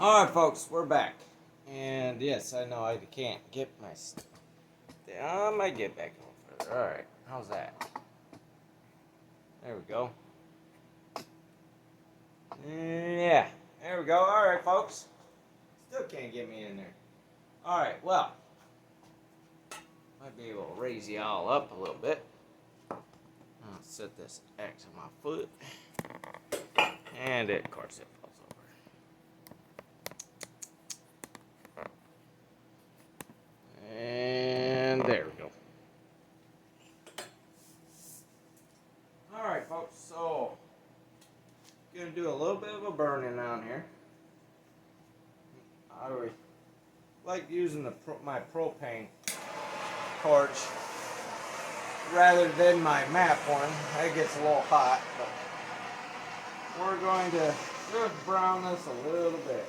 Alright, folks, we're back. And yes, I know I can't get my. I might get back over further. Alright, how's that? There we go. Yeah, there we go. Alright, folks. Still can't get me in there. Alright, well. Might be able to raise you all up a little bit. I'll set this X on my foot. And of course it falls over. And there we go. Alright, folks, so gonna do a little bit of a burning on here. I like using my propane torch rather than my map one. That gets a little hot, but we're going to just brown this a little bit.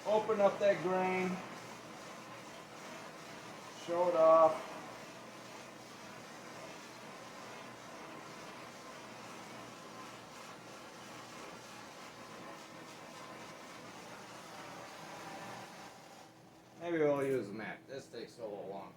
Open up that grain, show it off. Maybe we'll use a map. This takes a little long.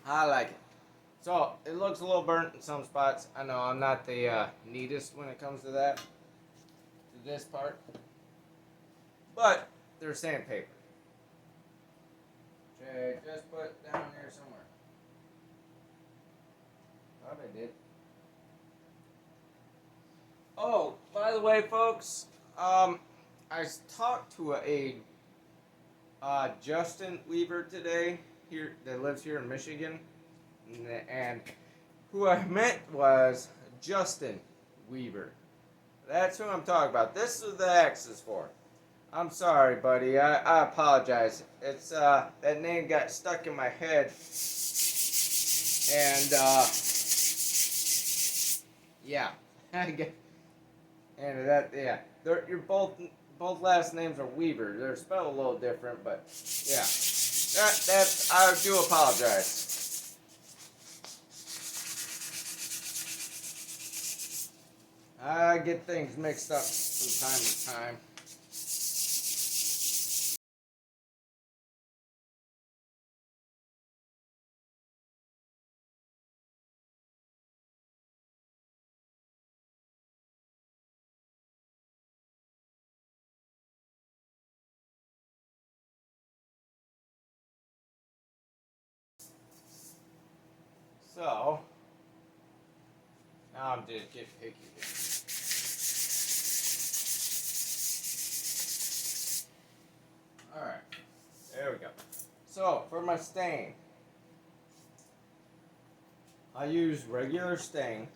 I like it. So, it looks a little burnt in some spots. I know I'm not the neatest when it comes to that. To this part. But, there's sandpaper. Which I just put down here somewhere. Thought I did. Oh, by the way, folks, I talked to a Justin Weaver today here that lives here in Michigan, and who I meant was Justin Weaver. That's who I'm talking about. This is the X is for. I'm sorry, buddy. I apologize. It's that name got stuck in my head, and yeah, and that you're both last names are Weaver. They're spelled a little different, but yeah. That I do apologize. I get things mixed up from time to time. So now I'm just getting picky here. Alright, there we go. So, for my stain, I use regular stain.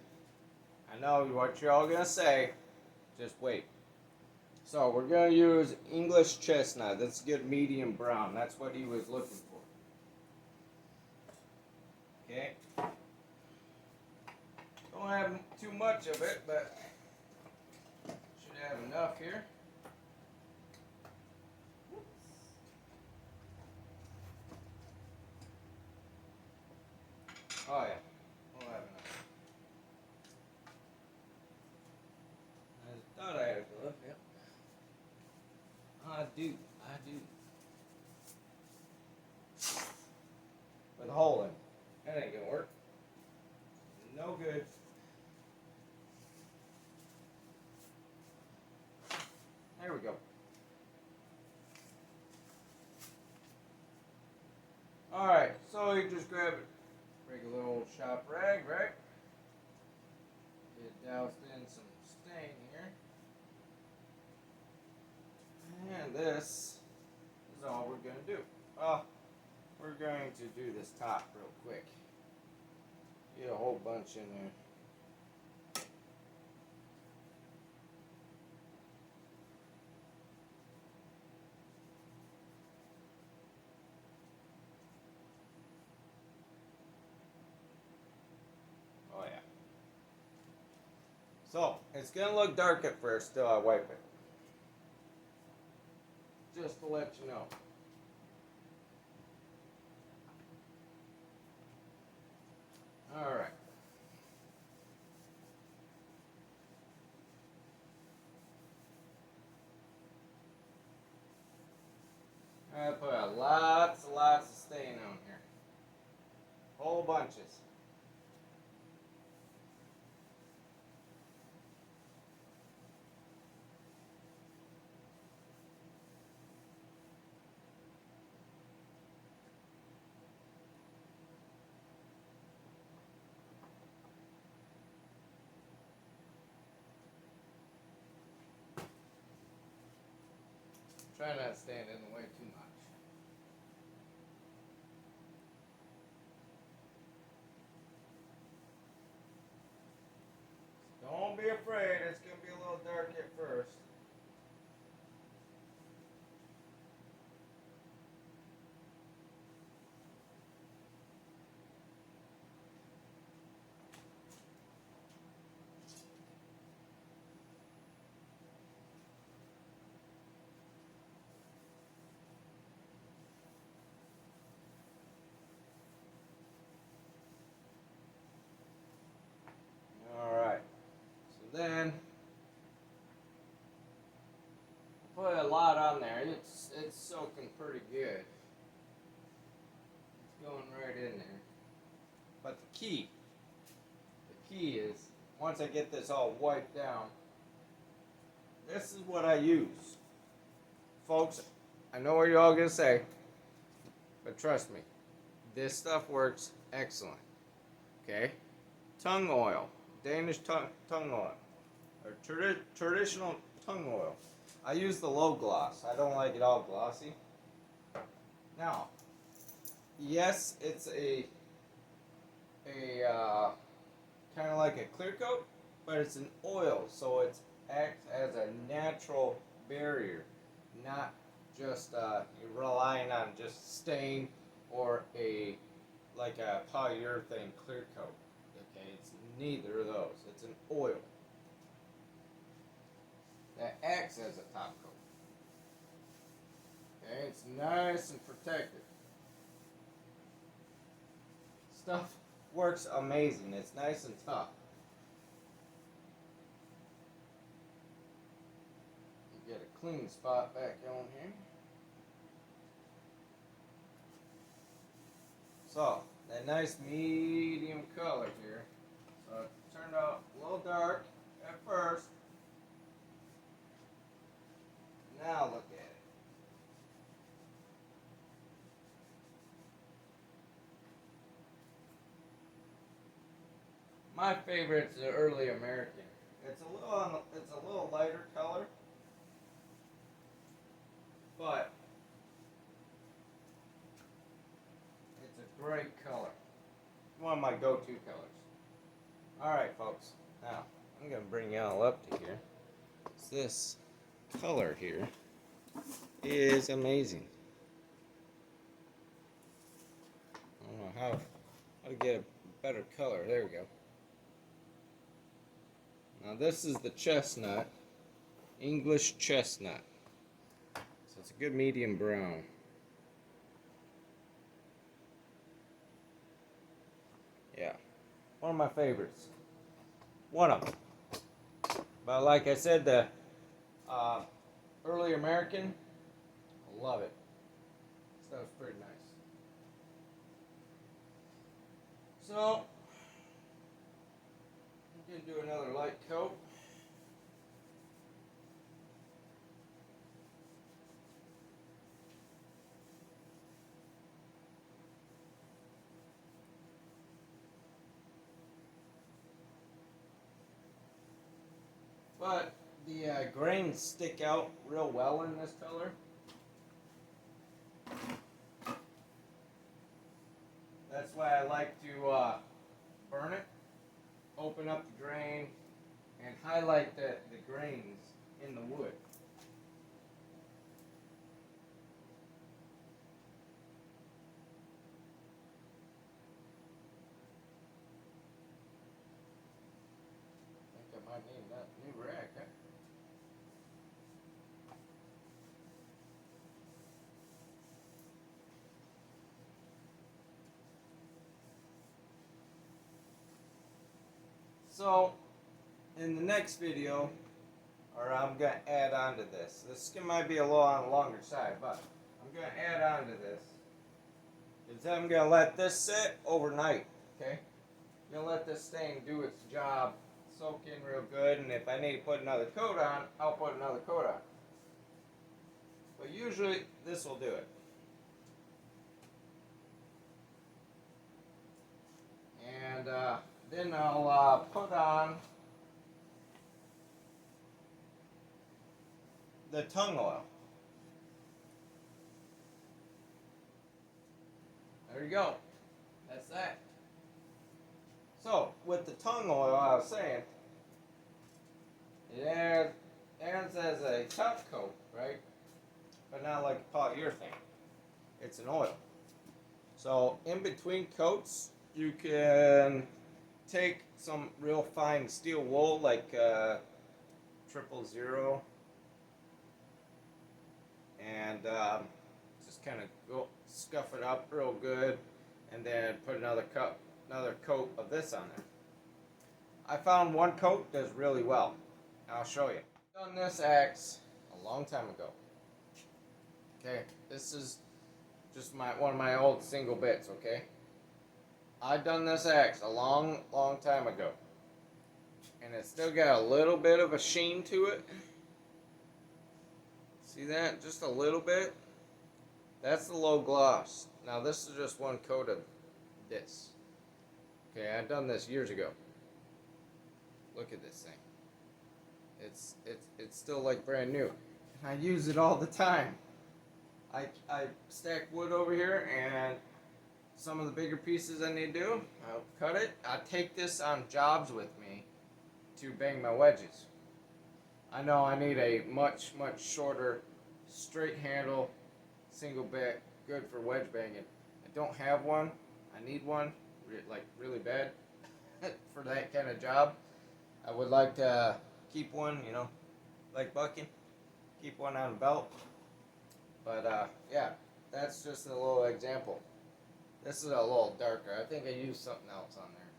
I know what you're all going to say, just wait. So, we're going to use English chestnut. That's good medium brown. That's what he was looking for. Okay. Don't have too much of it, but should have enough here. Oh yeah, we'll have enough. I thought I had a glove, yep. I do. With a hole in it. That ain't gonna work. No good. There we go. Alright, so you just grab it. Regular old shop rag, right? Get doused in some stain here. And this is all we're going to do. We're going to do this top real quick. Get a whole bunch in there. So, it's gonna look dark at first till I wipe it. Just to let you know. Alright. I put lots of stain on here. Whole bunches. Try not to stand in the way too much. Don't be afraid, it's gonna be a little dark at first. Alright. So then put a lot on there. It's soaking pretty good. It's going right in there. But the key is once I get this all wiped down, this is what I use. Folks, I know what you're all gonna say, but trust me, this stuff works excellent. Okay? Tongue oil, Danish tongue oil, or traditional tongue oil. I use the low gloss. I don't like it all glossy. Now, yes, it's a kind of like a clear coat, but it's an oil, so it acts as a natural barrier, not just you're relying on just stain or a like a polyurethane clear coat. Okay, it's neither of those. It's an oil that acts as a top coat. Okay, it's nice and protected. Stuff works amazing. It's nice and tough. You get a clean spot back on here. So, that nice medium color here. So it turned out a little dark at first. Now look at it. My favorite is the early American. It's a little lighter color, but it's a great color. One of my go-to colors. All right, folks. Now I'm gonna bring y'all up to here. This color here is amazing. I don't know how to get a better color. There we go. Now this is the chestnut, English chestnut. So it's a good medium brown. Yeah, one of my favorites. One of them. But like I said, the early American, I love it. Stuff's pretty nice. So, I'm going to do another light coat. But the grains stick out real well in this color. That's why I like to burn it, open up the grain, and highlight the grains in the wood. I think I might need So, in the next video, or I'm going to add on to this. This might be a little on the longer side, but I'm going to add on to this. Is I'm going to let this sit overnight, okay? I'm going to let this thing do its job, soak in real good, and if I need to put another coat on, I'll put another coat on. But usually, this will do it. And then I'll put on the tung oil. There you go. That's that. So, with the tung oil, I was saying, it acts as a top coat, right? But not like polyurethane. It's an oil. So, in between coats, you can take some real fine steel wool, like 000, and just kind of go scuff it up real good, and then put another coat of this on there. I found one coat does really well. I'll show you. I've done this axe a long time ago. Okay, this is just one of my old single bits. Okay, I've done this axe a long time ago, and it's still got a little bit of a sheen to it. See that? Just a little bit. That's the low gloss. Now this is just one coat of this. Okay, I've done this years ago. Look at this thing. It's still like brand new. I use it all the time. I stack wood over here, and some of the bigger pieces I need to do, I'll cut it. I take this on jobs with me to bang my wedges. I know I need a much shorter, straight handle, single bit, good for wedge banging. I don't have one. I need one, like really bad, for that kind of job. I would like to keep one, like bucking, keep one on a belt. But yeah, that's just a little example. This is a little darker. I think I used something else on there.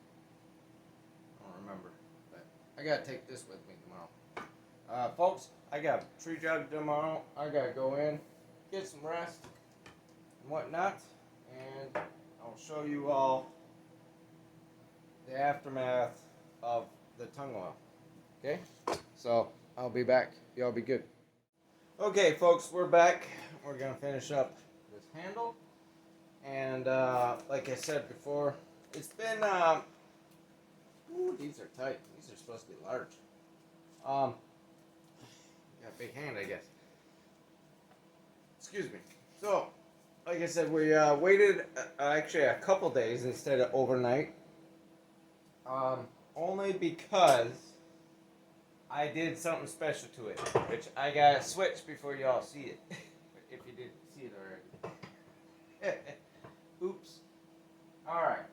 I don't remember, but I gotta take this with me tomorrow. Folks, I got a tree job tomorrow. I gotta go in, get some rest and whatnot, and I'll show you all the aftermath of the tung oil. Okay? So, I'll be back. Y'all be good. Okay, folks, we're back. We're going to finish up this handle. And, like I said before, it's been, ooh, these are tight. These are supposed to be large. Got a big hand, I guess. Excuse me. So, like I said, we waited actually a couple days instead of overnight. Only because I did something special to it, which I gotta switch before y'all see it. If you didn't see it already. Oops. Alright.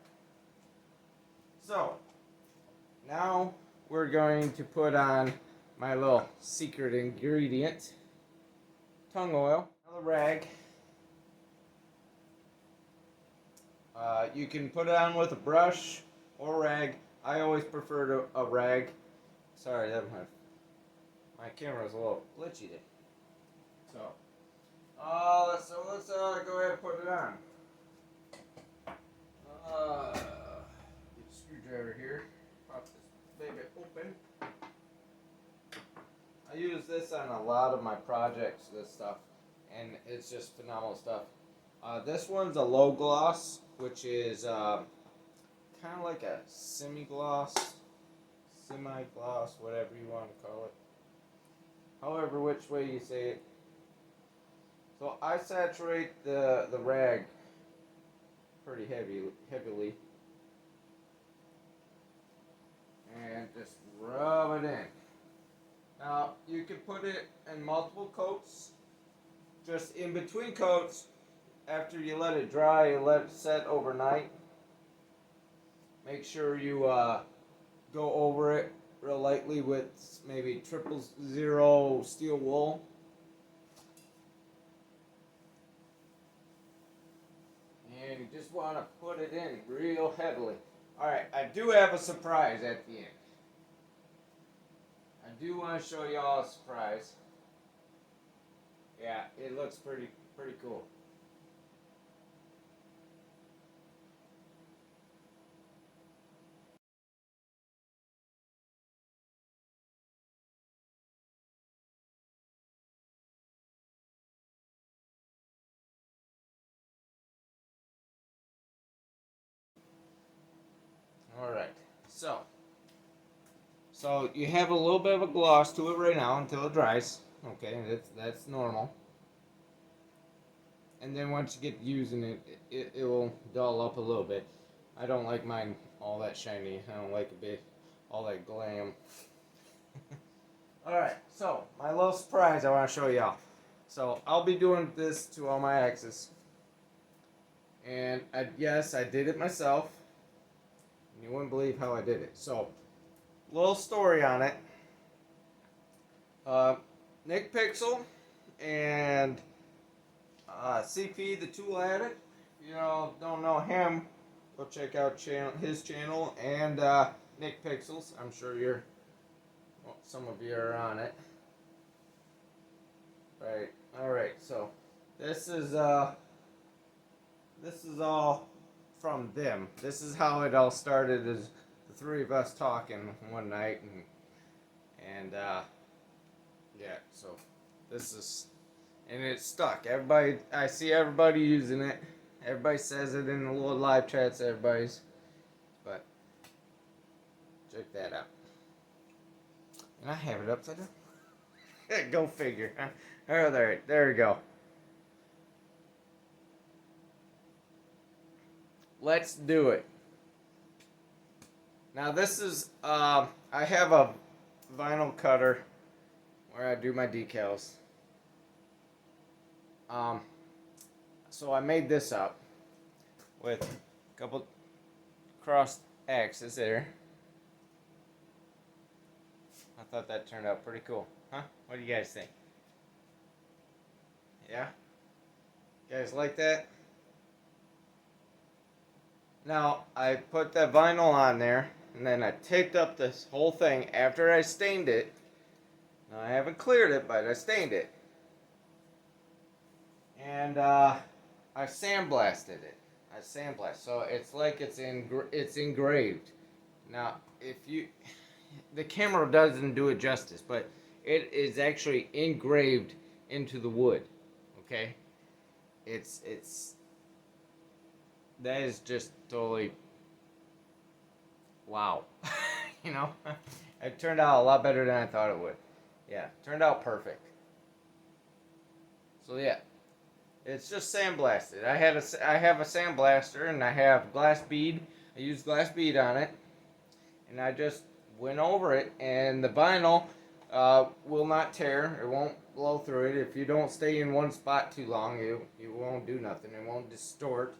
So, now we're going to put on my little secret ingredient, tung oil, another rag. You can put it on with a brush or rag. I always prefer a rag. Sorry, that my camera's a little glitchy there. So let's go ahead and put it on. Get a screwdriver here. Pop this baby open. I use this on a lot of my projects, this stuff, and it's just phenomenal stuff. This one's a low gloss, which is kind of like a semi-gloss, whatever you want to call it. However, which way you say it. So I saturate the rag pretty heavily, and just rub it in. Now you can put it in multiple coats. Just in between coats, after you let it dry, you let it set overnight. Make sure you go over it real lightly with maybe 000 steel wool. And you just want to put it in real heavily. Alright, I do have a surprise at the end. I do want to show y'all a surprise. Yeah, it looks pretty cool. All right, so you have a little bit of a gloss to it right now until it dries. Okay, that's normal. And then once you get using it, it will dull up a little bit. I don't like mine all that shiny. I don't like a bit all that glam. All right, so my little surprise I want to show y'all. So I'll be doing this to all my exes, and yes, I did it myself. You wouldn't believe how I did it. So, little story on it. Uh, Nick Pixel and CP, the Tool Addict. If you don't know him, go check out his channel and Nick Pixels. I'm sure some of you are on it. Right. All right. So this is all from them. This is how it all started. As the three of us talking one night and yeah. So this is. And it stuck. I see everybody using it. Everybody says it in the little live chats. But check that out. And I have it upside down. Go figure. Oh, there we go. Let's do it. Now this is, I have a vinyl cutter where I do my decals. So I made this up with a couple crossed axes there. I thought that turned out pretty cool. Huh? What do you guys think? Yeah? You guys like that? Now, I put that vinyl on there, and then I taped up this whole thing after I stained it. Now, I haven't cleared it, but I stained it. And I sandblasted it. So it's like it's engraved. Now, the camera doesn't do it justice, but it is actually engraved into the wood. Okay, it's that is just totally wow. you know, it turned out a lot better than I thought it would. Yeah, turned out perfect. So yeah, it's just sandblasted. I have a sandblaster and I have glass bead. I use glass bead on it, and I just went over it, and the vinyl will not tear. It won't blow through it. If you don't stay in one spot too long, you won't do nothing. It won't distort.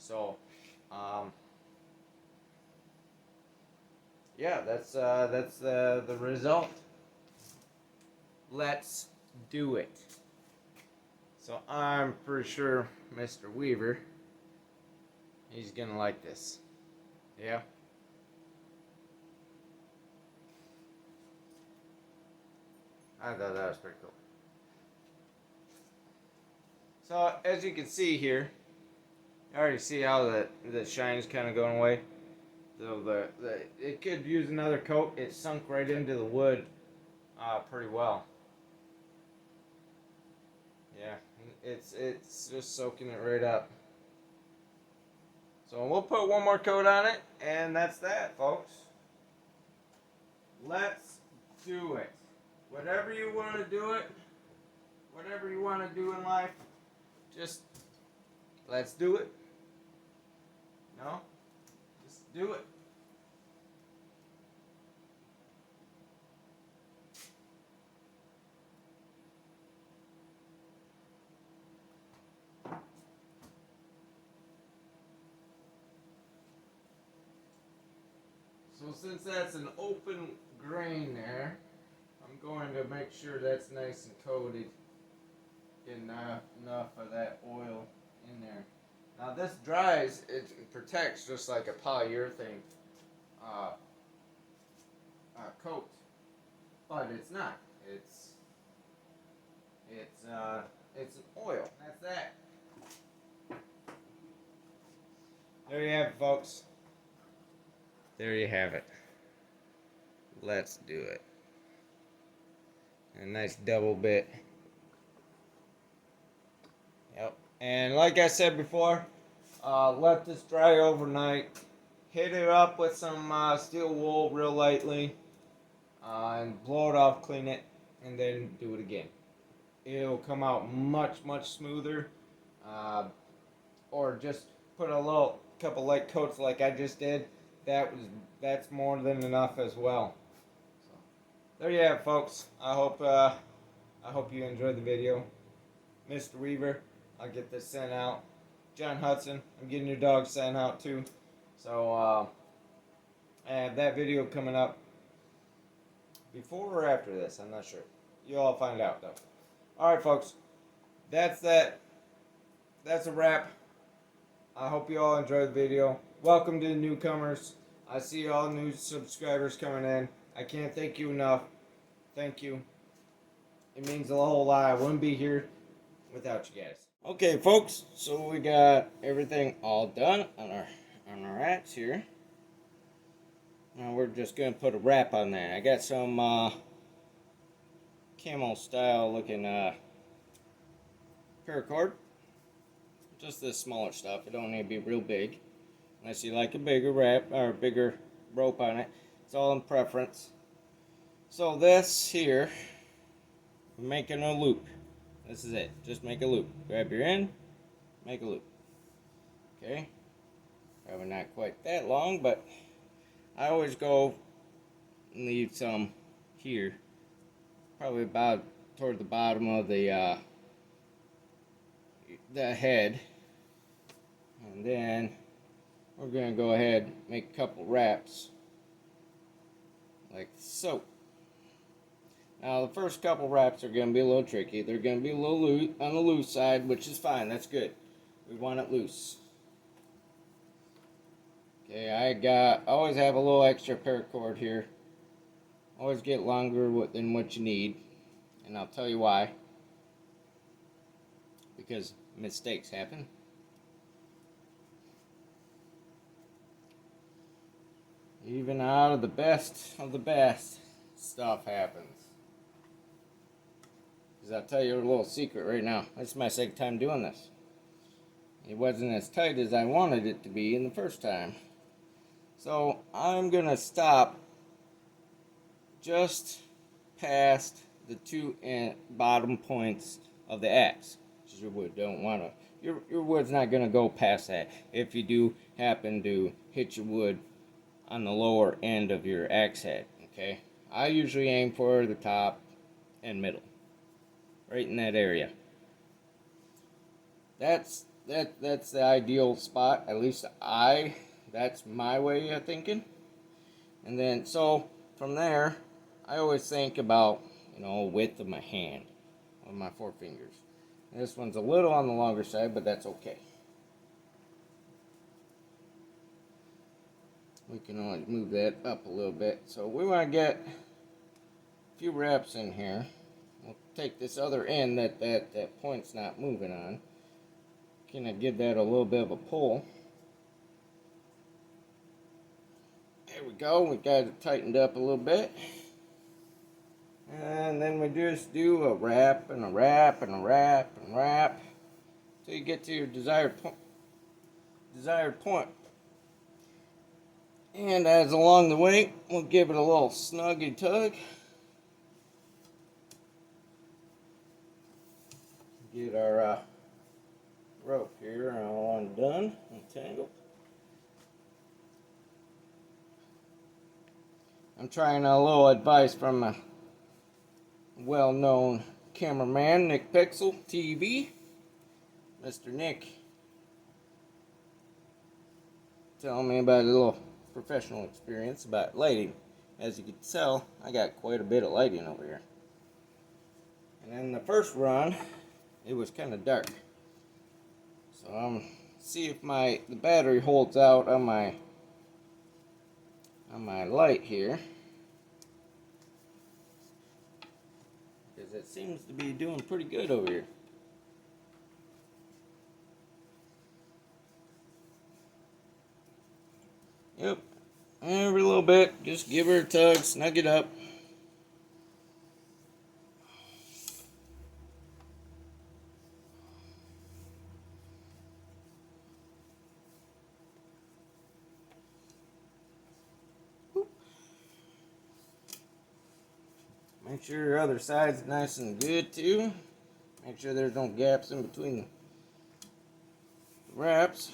So, yeah, that's the result. Let's do it. So I'm pretty sure Mr. Weaver, he's gonna like this. Yeah. I thought that was pretty cool. So as you can see here, you already see how the shine's kind of going away. So it could use another coat. It sunk right into the wood pretty well. Yeah, it's just soaking it right up. So we'll put one more coat on it, and that's that, folks. Let's do it. Whatever you want to do it, whatever you want to do in life, just let's do it. No? Just do it. So since that's an open grain there, I'm going to make sure that's nice and coated. Get enough of that oil in there. Now this dries, it protects just like a polyurethane uh, coat. but it's not. It's an oil. That's that. There you have it, folks. There you have it. Let's do it. A nice double bit. Yep. And like I said before, let this dry overnight. Hit it up with some steel wool real lightly. And blow it off, clean it, and then do it again. It'll come out much, much smoother. Or just put a couple light coats like I just did. That's more than enough as well. So, there you have it, folks. I hope you enjoyed the video. Mr. Weaver, I'll get this sent out. John Hudson, I'm getting your dog sent out too. So I have that video coming up before or after this. I'm not sure. You'll all find out though. All right, folks. That's that. That's a wrap. I hope you all enjoyed the video. Welcome to the newcomers. I see all new subscribers coming in. I can't thank you enough. Thank you. It means a whole lot. I wouldn't be here without you guys. Okay, folks. So we got everything all done on our axe here. Now we're just gonna put a wrap on that. I got some camel style looking paracord. Just this smaller stuff. It don't need to be real big. Unless you like a bigger wrap or a bigger rope on it. It's all in preference. So this here, we're making a loop. This is it. Just make a loop. Grab your end, make a loop. Okay? Probably not quite that long, but I always go and leave some here. Probably about toward the bottom of the head. And then we're going to go ahead and make a couple wraps like so. Now the first couple wraps are going to be a little tricky. They're going to be a little loose, on the loose side, which is fine. That's good. We want it loose. Okay, I always have a little extra paracord here. Always get longer than what you need. And I'll tell you why. Because mistakes happen. Even out of the best stuff happens. Because I'll tell you a little secret right now. This is my second time doing this. It wasn't as tight as I wanted it to be in the first time. So I'm going to stop just past the two bottom points of the axe. Because your wood don't want to. Your wood's not going to go past that if you do happen to hit your wood on the lower end of your axe head. Okay, I usually aim for the top and middle, right in that area. That's the ideal spot. At least that's my way of thinking. And then so from there, I always think about width of my hand, of my four fingers. This one's a little on the longer side, but that's okay. We can always move that up a little bit. So we want to get a few wraps in here. We'll take this other end that point's not moving on. Kind of give that a little bit of a pull. There we go. We got it tightened up a little bit. And then we just do a wrap and a wrap and a wrap and wrap until you get to your desired point. And as along the way, we'll give it a little snuggy tug. Get our rope here all undone and tangled. I'm trying a little advice from a well-known cameraman, Nick Pixel TV. Mr. Nick telling me about a little professional experience about lighting. As you can tell, I got quite a bit of lighting over here. And in the first run, it was kind of dark. So see if the battery holds out on my light here. seems to be doing pretty good over here. Yep. Every little bit. Just give her a tug, snug it up. Make sure your other side's nice and good too. Make sure there's no gaps in between the wraps.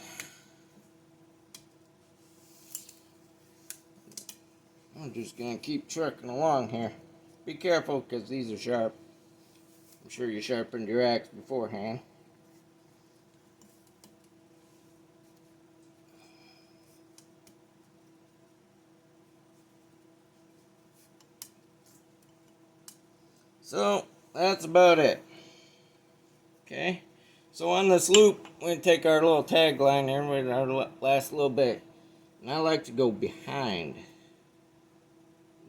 I'm just going to keep trucking along here. Be careful because these are sharp. I'm sure you sharpened your axe beforehand. So, that's about it. Okay, so on this loop, we're going to take our little tagline here with our last little bit. And I like to go behind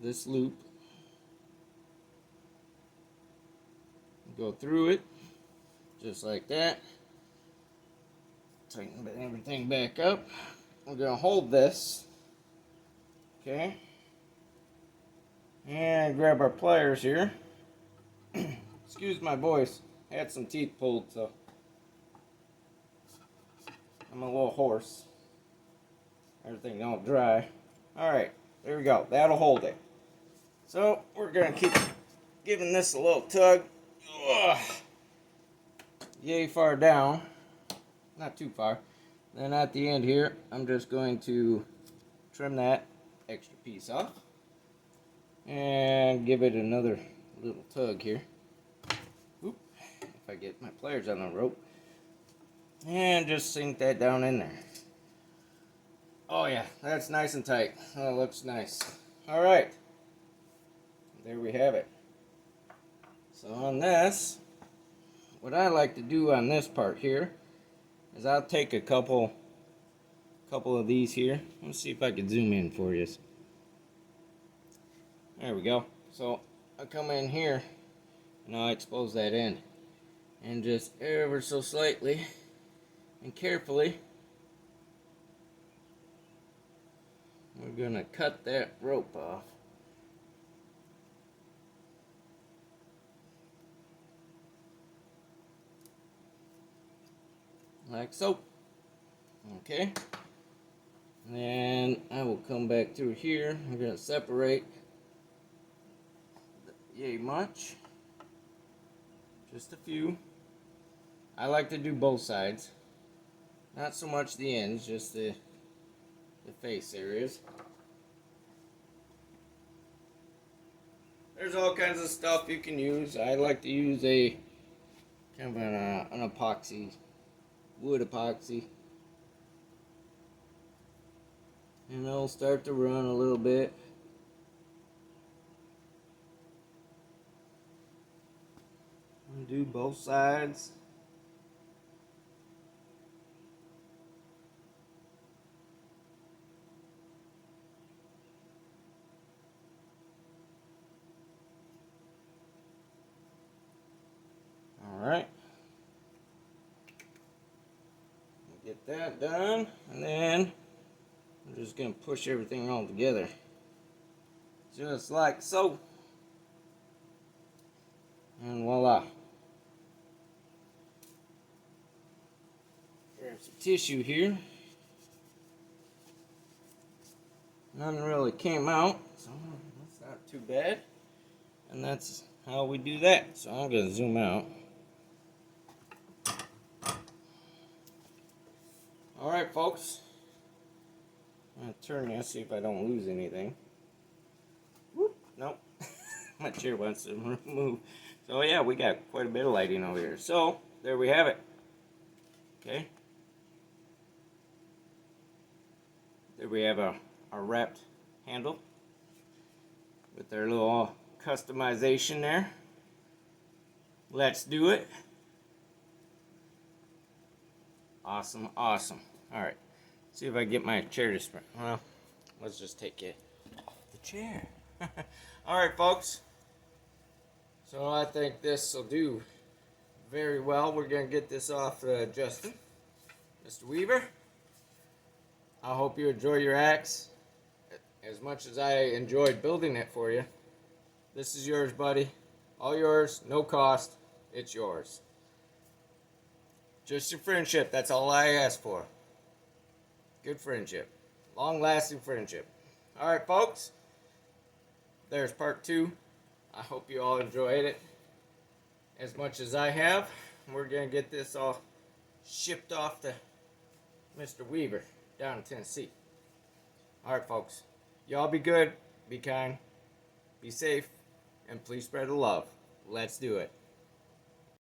this loop. Go through it, just like that. Tighten everything back up. We're going to hold this. Okay. And grab our pliers here. Excuse my voice. I had some teeth pulled, so I'm a little hoarse. Everything all dry. Alright, there we go. That'll hold it. So, we're going to keep giving this a little tug. Ugh. Yay far down. Not too far. Then at the end here, I'm just going to trim that extra piece off. And give it another little tug here. Oop, if I get my pliers on the rope. And just sink that down in there. Oh yeah, that's nice and tight. Oh, it looks nice. Alright. There we have it. So on this, what I like to do on this part here is I'll take a couple of these here. Let's see if I can zoom in for you. There we go. So I come in here and I expose that end. And just ever so slightly and carefully, we're going to cut that rope off. Like so. Okay. And then I will come back through here. I'm going to separate yay much. Just a few. I like to do both sides. Not so much the ends, just the face areas. There's all kinds of stuff you can use. I like to use a kind of an epoxy, wood epoxy. And it'll start to run a little bit. And do both sides. Alright. Get that done. And then I'm just going to push everything all together. Just like so. And voila. Grab some tissue here. Nothing really came out, so that's not too bad. And that's how we do that. So I'm going to zoom out. Alright folks, I'm going to turn this, see if I don't lose anything. Whoop, nope, my chair wants to move. So yeah, we got quite a bit of lighting over here. So, there we have it. Okay. There we have our wrapped handle with our little customization there. Let's do it. Awesome, awesome. Alright, see if I get my chair to spin. Well, let's just take it off the chair. Alright, folks. So I think this will do very well. We're going to get this off Justin. Mr. Weaver, I hope you enjoy your axe as much as I enjoyed building it for you. This is yours, buddy. All yours, no cost. It's yours. Just your friendship, that's all I ask for. Good friendship. Long-lasting friendship. Alright, folks. There's part 2. I hope you all enjoyed it as much as I have. We're going to get this all shipped off to Mr. Weaver down in Tennessee. Alright, folks. Y'all be good, be kind, be safe, and please spread the love. Let's do it.